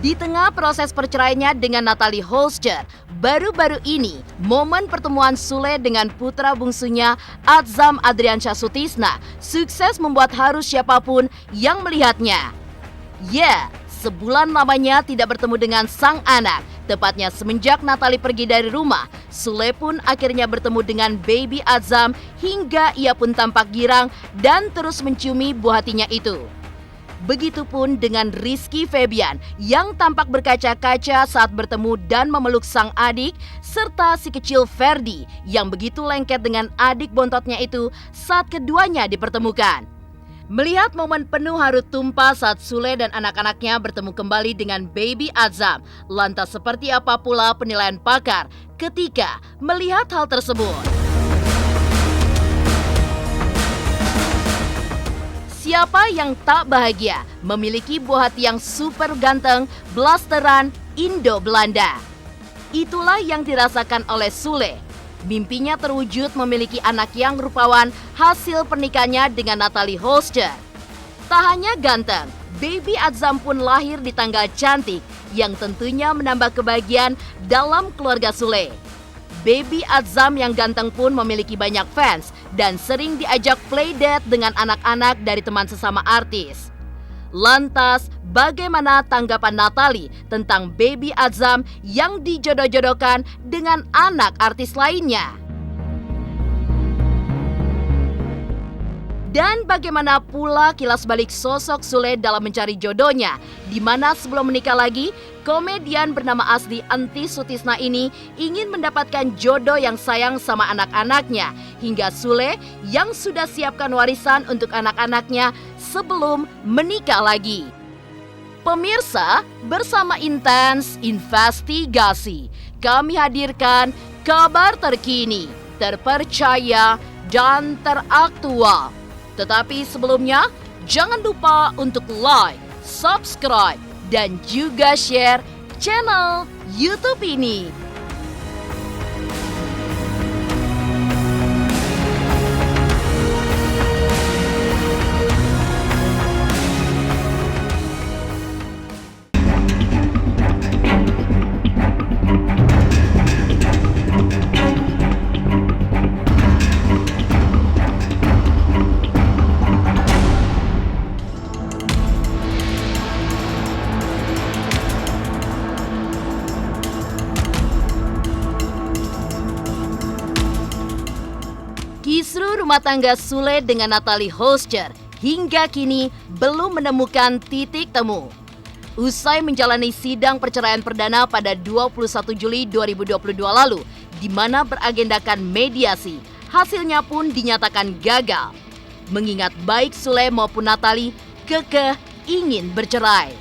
Di tengah proses perceraiannya dengan Natalie Holscher, baru-baru ini momen pertemuan Sule dengan putra bungsunya Atzam Adriansyah Sutisna sukses membuat haru siapapun yang melihatnya. Ya, sebulan lamanya tidak bertemu dengan sang anak. Tepatnya semenjak Natalie pergi dari rumah, Sule pun akhirnya bertemu dengan baby Atzam hingga ia pun tampak girang dan terus menciumi buah hatinya itu. Begitupun dengan Rizky Febian yang tampak berkaca-kaca saat bertemu dan memeluk sang adik, serta si kecil Ferdi yang begitu lengket dengan adik bontotnya itu saat keduanya dipertemukan. Melihat momen penuh haru tumpah saat Sule dan anak-anaknya bertemu kembali dengan baby Atzam, lantas seperti apa pula penilaian pakar ketika melihat hal tersebut? Siapa yang tak bahagia memiliki buah hati yang super ganteng, blasteran, Indo-Belanda? Itulah yang dirasakan oleh Sule. Mimpinya terwujud memiliki anak yang rupawan hasil pernikahannya dengan Natalie Holscher. Tak hanya ganteng, baby Atzam pun lahir di tanggal cantik yang tentunya menambah kebahagiaan dalam keluarga Sule. Baby Atzam yang ganteng pun memiliki banyak fans dan sering diajak playdate dengan anak-anak dari teman sesama artis. Lantas, bagaimana tanggapan Natalie tentang baby Atzam yang dijodoh-jodohkan dengan anak artis lainnya? Dan bagaimana pula kilas balik sosok Sule dalam mencari jodohnya, di mana sebelum menikah lagi, komedian bernama asli Entis Sutisna ini ingin mendapatkan jodoh yang sayang sama anak-anaknya, hingga Sule yang sudah siapkan warisan untuk anak-anaknya sebelum menikah lagi. Pemirsa, bersama Intens Investigasi, kami hadirkan kabar terkini, terpercaya, dan teraktual. Tetapi sebelumnya, jangan lupa untuk like, subscribe, dan juga share channel YouTube ini. Kisru rumah tangga Sule dengan Natalie Holscher hingga kini belum menemukan titik temu. Usai menjalani sidang perceraian perdana pada 21 Juli 2022 lalu, di mana beragendakan mediasi, hasilnya pun dinyatakan gagal. Mengingat baik Sule maupun Natalie kekeh ingin bercerai.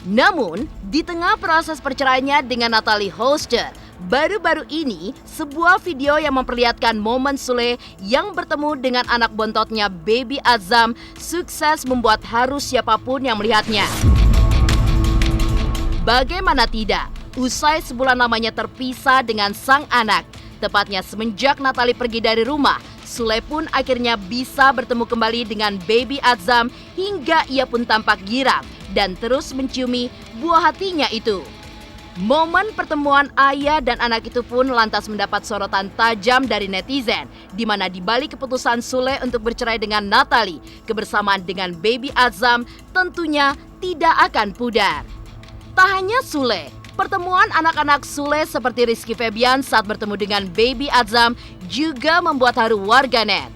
Namun, di tengah proses perceraiannya dengan Natalie Holscher, baru-baru ini, sebuah video yang memperlihatkan momen Sule yang bertemu dengan anak bontotnya baby Atzam sukses membuat haru siapapun yang melihatnya. Bagaimana tidak, usai sebulan lamanya terpisah dengan sang anak, tepatnya semenjak Natalie pergi dari rumah, Sule pun akhirnya bisa bertemu kembali dengan baby Atzam hingga ia pun tampak girang dan terus menciumi buah hatinya itu. Momen pertemuan ayah dan anak itu pun lantas mendapat sorotan tajam dari netizen, di mana di balik keputusan Sule untuk bercerai dengan Natalie, kebersamaan dengan baby Atzam tentunya tidak akan pudar. Tak hanya Sule, pertemuan anak-anak Sule seperti Rizky Febian saat bertemu dengan baby Atzam juga membuat haru warganet.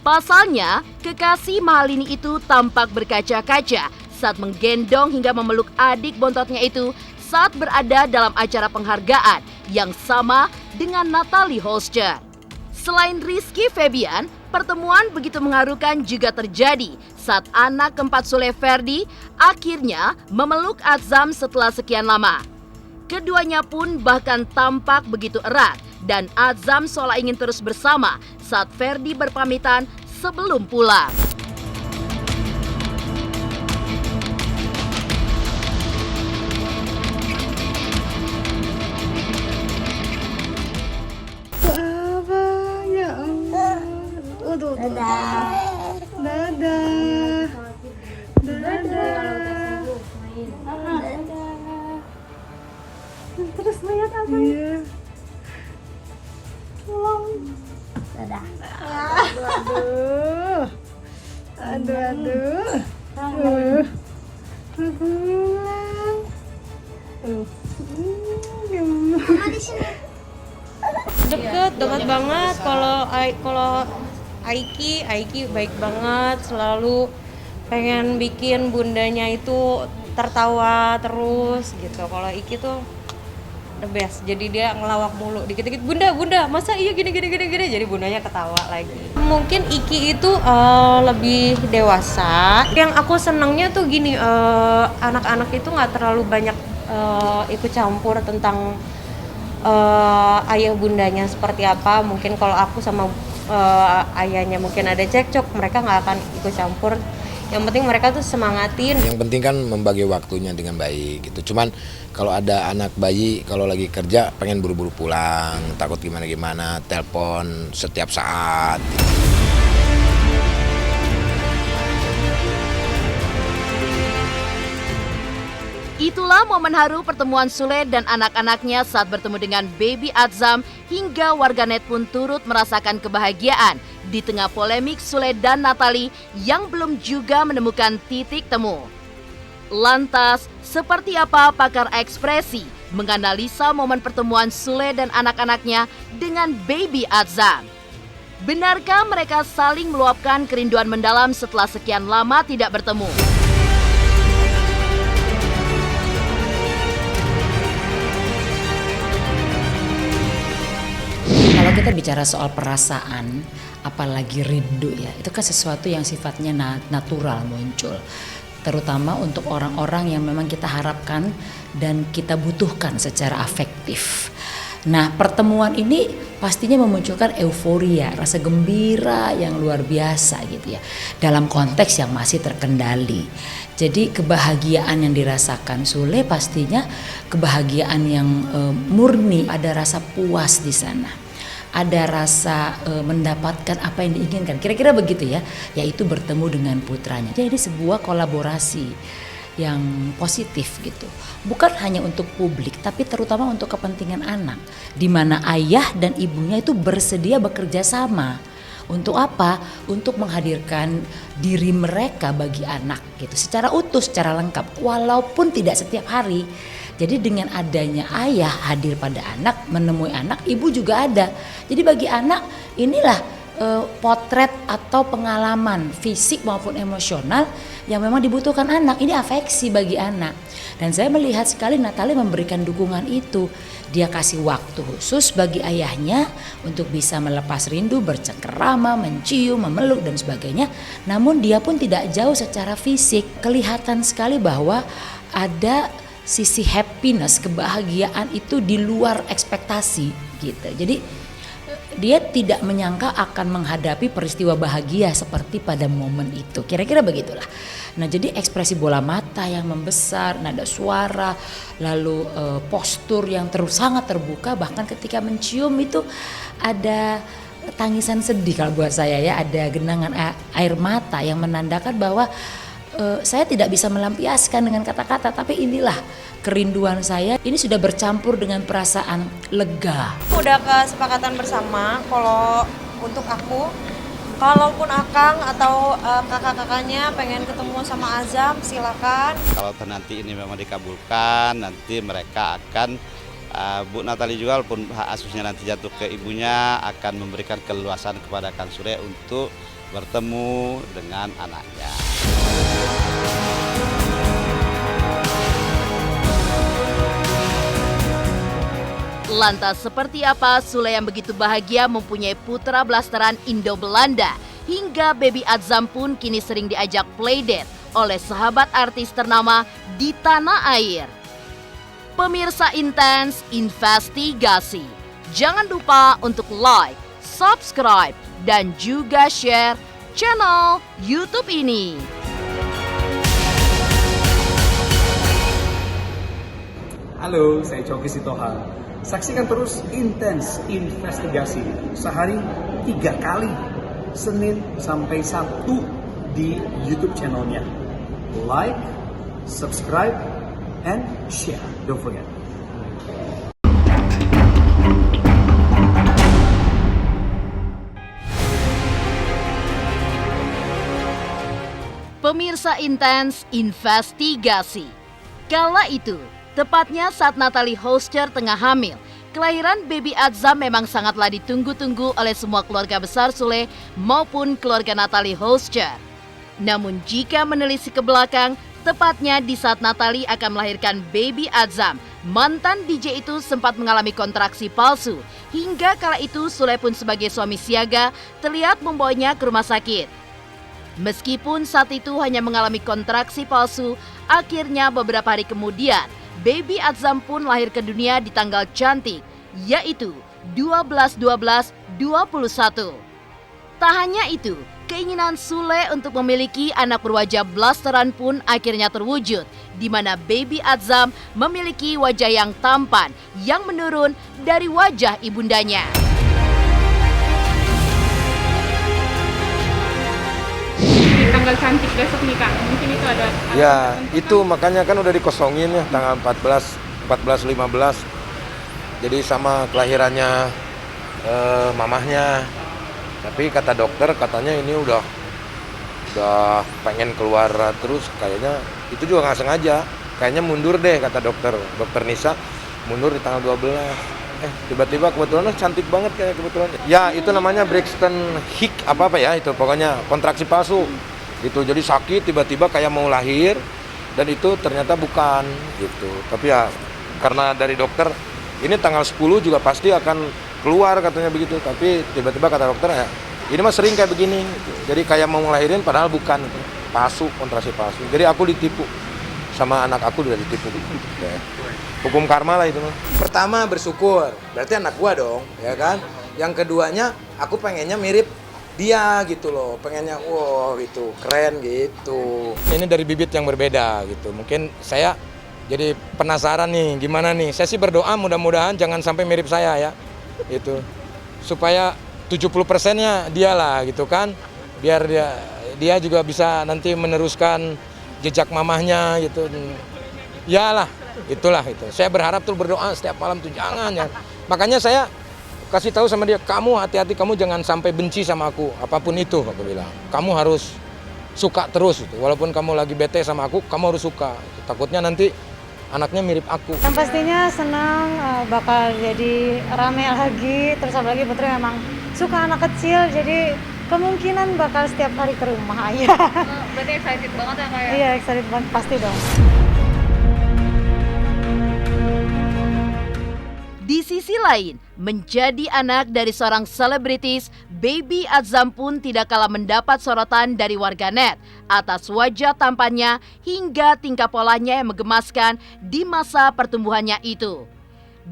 Pasalnya, kekasih mahal ini itu tampak berkaca-kaca saat menggendong hingga memeluk adik bontotnya itu saat berada dalam acara penghargaan yang sama dengan Natalie Holscher. Selain Rizky Febian, pertemuan begitu mengharukan juga terjadi saat anak keempat Sule, Ferdi, akhirnya memeluk Atzam setelah sekian lama. Keduanya pun bahkan tampak begitu erat dan Atzam seolah ingin terus bersama saat Ferdi berpamitan sebelum pulang. Dadah. Dadah. Dadah. Dadah. Aduh. Deket banget. Kalau Aiki baik banget, selalu pengen bikin bundanya itu tertawa terus gitu. Kalau Iki tuh the best, jadi dia ngelawak mulu, dikit-dikit bunda masa iya gini, jadi bundanya ketawa lagi. Mungkin Iki itu lebih dewasa. Yang aku senangnya tuh gini, anak-anak itu nggak terlalu banyak ikut campur tentang ayah bundanya seperti apa. Mungkin kalau aku sama ayahnya mungkin ada cekcok, mereka nggak akan ikut campur. Yang penting mereka tuh semangatin. Yang penting kan membagi waktunya dengan baik gitu. Cuman kalau ada anak bayi kalau lagi kerja pengen buru-buru pulang, takut gimana-gimana, telepon setiap saat. Itulah momen haru pertemuan Sule dan anak-anaknya saat bertemu dengan Baby Atzam, hingga warganet pun turut merasakan kebahagiaan di tengah polemik Sule dan Natalie yang belum juga menemukan titik temu. Lantas, seperti apa pakar ekspresi menganalisa momen pertemuan Sule dan anak-anaknya dengan Baby Atzam? Benarkah mereka saling meluapkan kerinduan mendalam setelah sekian lama tidak bertemu? Kalau kita bicara soal perasaan, apalagi rindu ya, itu kan sesuatu yang sifatnya natural muncul. Terutama untuk orang-orang yang memang kita harapkan dan kita butuhkan secara afektif. Nah, pertemuan ini pastinya memunculkan euforia, rasa gembira yang luar biasa gitu ya, dalam konteks yang masih terkendali. Jadi kebahagiaan yang dirasakan Sule pastinya kebahagiaan yang murni, ada rasa puas di sana. Ada rasa mendapatkan apa yang diinginkan, kira-kira begitu ya, yaitu bertemu dengan putranya. Jadi sebuah kolaborasi yang positif gitu, bukan hanya untuk publik tapi terutama untuk kepentingan anak, di mana ayah dan ibunya itu bersedia bekerja sama. Untuk apa? Untuk menghadirkan diri mereka bagi anak gitu, secara utuh, secara lengkap, walaupun tidak setiap hari. Jadi dengan adanya ayah hadir pada anak, menemui anak, ibu juga ada. Jadi bagi anak inilah potret atau pengalaman fisik maupun emosional yang memang dibutuhkan anak. Ini afeksi bagi anak. Dan saya melihat sekali Natalie memberikan dukungan itu. Dia kasih waktu khusus bagi ayahnya untuk bisa melepas rindu, bercengkerama, mencium, memeluk dan sebagainya. Namun dia pun tidak jauh secara fisik. Kelihatan sekali bahwa ada sisi happiness, kebahagiaan itu di luar ekspektasi gitu. Jadi dia tidak menyangka akan menghadapi peristiwa bahagia seperti pada momen itu. Kira-kira begitulah. Nah, jadi ekspresi bola mata yang membesar, nada suara, lalu postur yang sangat terbuka, bahkan ketika mencium itu ada tangisan sedih kalau buat saya ya, ada genangan air mata yang menandakan bahwa saya tidak bisa melampiaskan dengan kata-kata, tapi inilah kerinduan saya. Ini sudah bercampur dengan perasaan lega. Udah kesepakatan bersama kalau untuk aku, kalaupun Akang atau kakak-kakaknya pengen ketemu sama Azam, silakan. Kalau nanti ini memang dikabulkan, nanti mereka akan Bu Natalie juga walaupun hak asuhnya nanti jatuh ke ibunya akan memberikan keleluasan kepada Kang Sule untuk bertemu dengan anaknya. Lantas seperti apa Sule yang begitu bahagia mempunyai putra blasteran Indo-Belanda, hingga Baby Atzam pun kini sering diajak playdate oleh sahabat artis ternama di tanah air? Pemirsa Intens Investigasi, jangan lupa untuk like, subscribe, dan juga share channel YouTube ini. Halo, saya Coki Sitohang. Saksikan terus Intens Investigasi sehari 3 kali, Senin sampai Sabtu di YouTube channelnya. Like, subscribe, and share. Don't forget. Pemirsa Intens investigasi. Kala itu, tepatnya saat Natalie Hoster tengah hamil, kelahiran baby Atzam memang sangatlah ditunggu-tunggu oleh semua keluarga besar Sule maupun keluarga Natalie Hoster. Namun jika menelisik ke belakang, tepatnya di saat Natalie akan melahirkan baby Atzam, mantan DJ itu sempat mengalami kontraksi palsu. Hingga kala itu Sule pun sebagai suami siaga terlihat membawanya ke rumah sakit. Meskipun saat itu hanya mengalami kontraksi palsu, akhirnya beberapa hari kemudian, baby Atzam pun lahir ke dunia di tanggal cantik, yaitu 12/12/21. Tak hanya itu, keinginan Sule untuk memiliki anak berwajah blasteran pun akhirnya terwujud, di mana baby Atzam memiliki wajah yang tampan yang menurun dari wajah ibundanya. Di tanggal cantik besok nih Kak, mungkin itu ada Ya, itu makanya kan udah dikosongin ya tanggal 14-15. Jadi sama kelahirannya mamahnya. Tapi kata dokter katanya ini udah pengen keluar terus, kayaknya itu juga nggak sengaja. Kayaknya mundur deh kata dokter Nisa, mundur di tanggal 12. Tiba-tiba kebetulan cantik banget kayak kebetulan. Ya, itu namanya Braxton Hicks apa ya itu, pokoknya kontraksi palsu. Itu jadi sakit tiba-tiba kayak mau lahir dan itu ternyata bukan gitu. Tapi ya karena dari dokter ini tanggal 10 juga pasti akan keluar katanya begitu. Tapi tiba-tiba kata dokter ya ini mah sering kayak begini gitu. Jadi kayak mau ngelahirin padahal bukan gitu. Palsu, kontraksi palsu. Jadi aku ditipu sama anak aku udah ditipu gitu. Hukum karma lah itu. Pertama bersyukur, berarti anak gua dong, ya kan? Yang keduanya aku pengennya mirip dia gitu loh, pengennya wow gitu, keren gitu. Ini dari bibit yang berbeda gitu. Mungkin saya jadi penasaran nih gimana nih. Saya sih berdoa mudah-mudahan jangan sampai mirip saya ya. Itu supaya 70%-nya dia lah gitu kan. Biar dia juga bisa nanti meneruskan jejak mamahnya gitu. Yalah, itulah itu. Saya berharap tuh berdoa setiap malam tuh jangan ya. Makanya saya kasih tahu sama dia, kamu hati-hati, kamu jangan sampai benci sama aku, apapun itu aku bilang. Kamu harus suka terus itu. Walaupun kamu lagi bete sama aku, kamu harus suka. Takutnya nanti anaknya mirip aku. Yang pastinya senang bakal jadi rame lagi, terus apalagi Putri memang suka anak kecil, jadi kemungkinan bakal setiap hari ke rumah ayah. berarti excited banget ya Kak ya? Iya, excited banget pasti dong. Di sisi lain, menjadi anak dari seorang selebritis, baby Atzam pun tidak kalah mendapat sorotan dari warganet atas wajah tampannya hingga tingkah polanya yang menggemaskan di masa pertumbuhannya itu.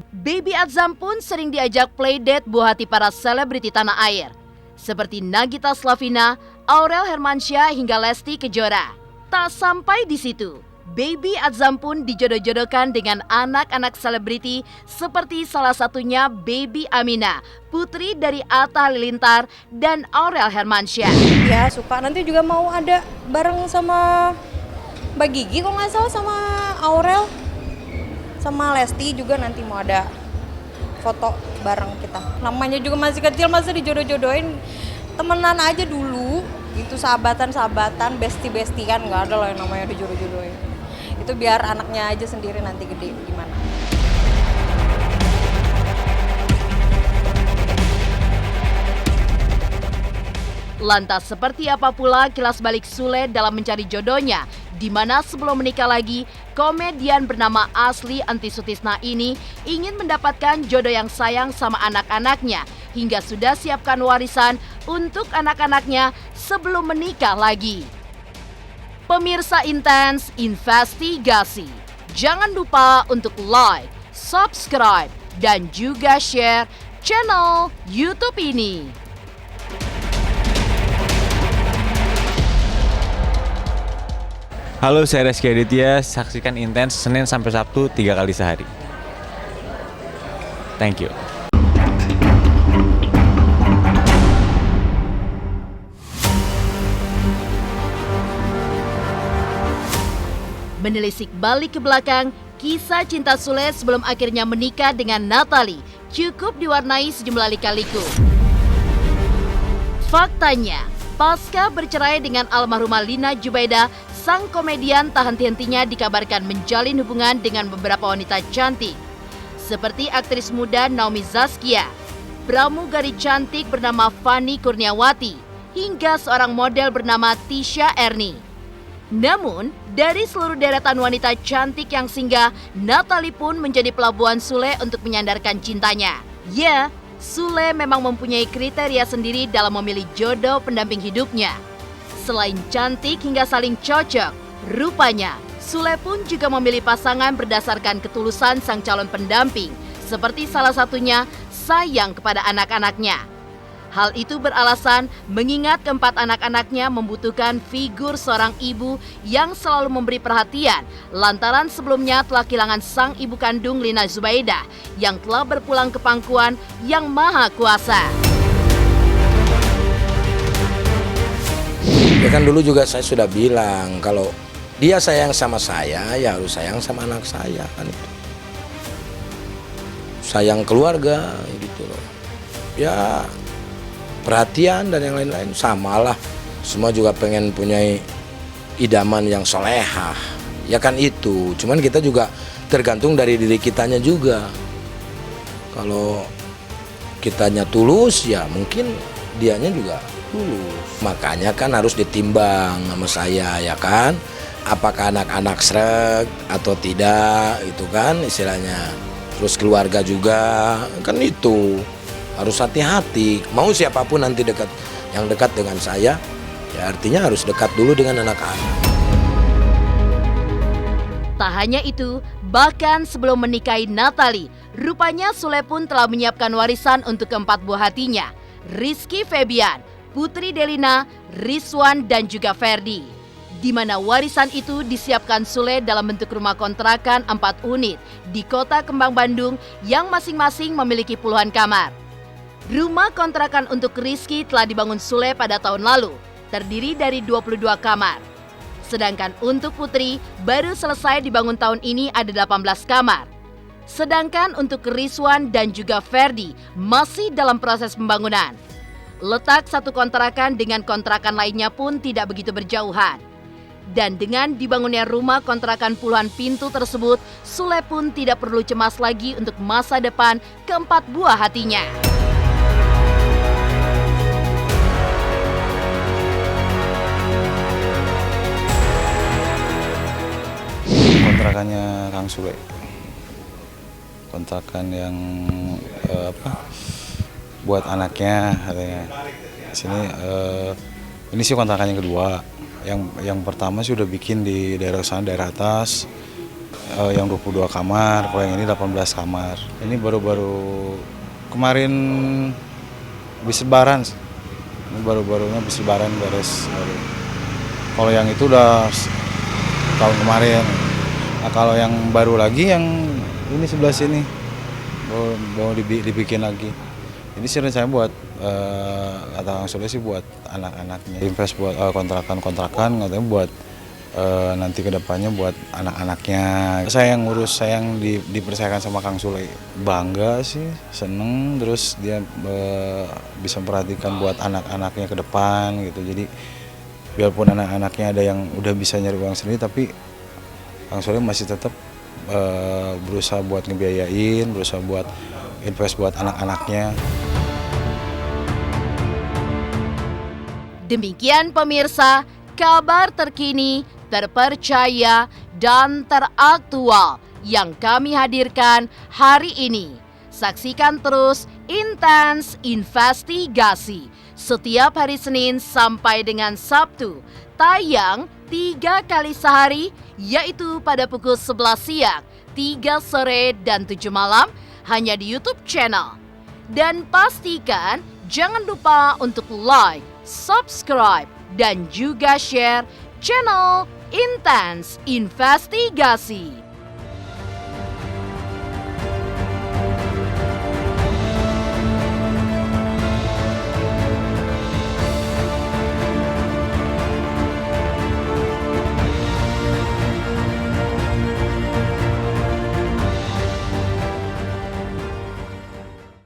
Baby Atzam pun sering diajak playdate buah hati para selebriti tanah air, seperti Nagita Slavina, Aurel Hermansyah hingga Lesti Kejora. Tak sampai di situ, baby Atzam pun dijodoh-jodohkan dengan anak-anak selebriti seperti salah satunya baby Amina, putri dari Atta Halilintar dan Aurel Hermansyah. Ya suka, nanti juga mau ada bareng sama Mbak Gigi kok nggak salah, sama Aurel, sama Lesti juga nanti mau ada foto bareng kita. Namanya juga masih kecil, masa dijodoh-jodohin, temenan aja dulu. Itu sahabatan-sahabatan, besti-bestian, nggak ada loh yang namanya dijodoh-jodohin. Itu biar anaknya aja sendiri nanti gede gimana. Lantas seperti apa pula kilas balik Sule dalam mencari jodohnya, di mana sebelum menikah lagi, komedian bernama Asli Antisutisna ini ingin mendapatkan jodoh yang sayang sama anak-anaknya, hingga sudah siapkan warisan untuk anak-anaknya sebelum menikah lagi. Pemirsa Intens investigasi, jangan lupa untuk like, subscribe, dan juga share channel YouTube ini. Halo, saya Reski Aditya. Saksikan Intens Senin sampai Sabtu 3 kali sehari. Thank you. Menelisik balik ke belakang, kisah cinta Sule sebelum akhirnya menikah dengan Natalie cukup diwarnai sejumlah lika-liku. Faktanya, Pasca bercerai dengan almarhumah Lina Jubaida, sang komedian tak henti-hentinya dikabarkan menjalin hubungan dengan beberapa wanita cantik. Seperti aktris muda Naomi Zaskia, pramugari cantik bernama Fanny Kurniawati, hingga seorang model bernama Tisha Erni. Namun, dari seluruh deretan wanita cantik yang singgah, Natalie pun menjadi pelabuhan Sule untuk menyandarkan cintanya. Ya, Sule memang mempunyai kriteria sendiri dalam memilih jodoh pendamping hidupnya. Selain cantik hingga saling cocok, rupanya Sule pun juga memilih pasangan berdasarkan ketulusan sang calon pendamping, seperti salah satunya sayang kepada anak-anaknya. Hal itu beralasan mengingat keempat anak-anaknya membutuhkan figur seorang ibu yang selalu memberi perhatian lantaran sebelumnya telah kehilangan sang ibu kandung Lina Zubaida yang telah berpulang ke pangkuan Yang Maha Kuasa. Ya kan dulu juga saya sudah bilang kalau dia sayang sama saya ya harus sayang sama anak saya kan itu. Sayang keluarga gitu loh. Ya perhatian dan yang lain-lain samalah, semua juga pengen punya idaman yang solehah ya kan itu, cuman kita juga tergantung dari diri kitanya juga. Kalau kitanya tulus ya mungkin dianya juga tulus, makanya kan harus ditimbang sama saya ya kan, apakah anak-anak sreg atau tidak itu kan istilahnya, terus keluarga juga kan itu harus hati-hati. Mau siapapun nanti yang dekat dengan saya, ya artinya harus dekat dulu dengan anak-anak. Tak hanya itu, bahkan sebelum menikahi Natalie, rupanya Sule pun telah menyiapkan warisan untuk keempat buah hatinya, Rizky Febian, Putri Delina, Rizwan, dan juga Ferdi. Di mana warisan itu disiapkan Sule dalam bentuk rumah kontrakan 4 unit di Kota Kembang, Bandung yang masing-masing memiliki puluhan kamar. Rumah kontrakan untuk Rizky telah dibangun Sule pada tahun lalu, terdiri dari 22 kamar. Sedangkan untuk Putri, baru selesai dibangun tahun ini ada 18 kamar. Sedangkan untuk Rizwan dan juga Ferdi masih dalam proses pembangunan. Letak satu kontrakan dengan kontrakan lainnya pun tidak begitu berjauhan. Dan dengan dibangunnya rumah kontrakan puluhan pintu tersebut, Sule pun tidak perlu cemas lagi untuk masa depan keempat buah hatinya. Kontrakannya Kang Sule, kontrakan yang buat anaknya katanya. Sini ini sih kontrakan yang kedua. Yang pertama sih udah bikin di daerah sana, daerah atas, yang 22 kamar. Kalau yang ini 18 kamar. Ini baru-baru kemarin habis lebaran. Ini baru-barunya habis lebaran beres. Kalau yang itu udah tahun kemarin. Nah, kalau yang baru lagi yang ini sebelah sini mau dibikin lagi. Ini sih rencana buat kata Kang Sule sih buat anak-anaknya. Invest buat kontrakan katanya buat nanti kedepannya buat anak-anaknya. Saya yang ngurus, saya yang dipercayakan sama Kang Sule. Bangga sih, seneng, terus dia bisa memperhatikan buat anak-anaknya ke depan gitu. Jadi biarpun anak-anaknya ada yang udah bisa nyari uang sendiri, tapi Kang Sule masih tetap berusaha buat ngebiayain, berusaha buat invest buat anak-anaknya. Demikian pemirsa, kabar terkini, terpercaya, dan teraktual yang kami hadirkan hari ini. Saksikan terus Intens Investigasi setiap hari Senin sampai dengan Sabtu, tayang 3 kali sehari, yaitu pada pukul 11 siang, 3 sore, dan 7 malam, hanya di YouTube channel. Dan pastikan jangan lupa untuk like, subscribe, dan juga share channel Intens Investigasi.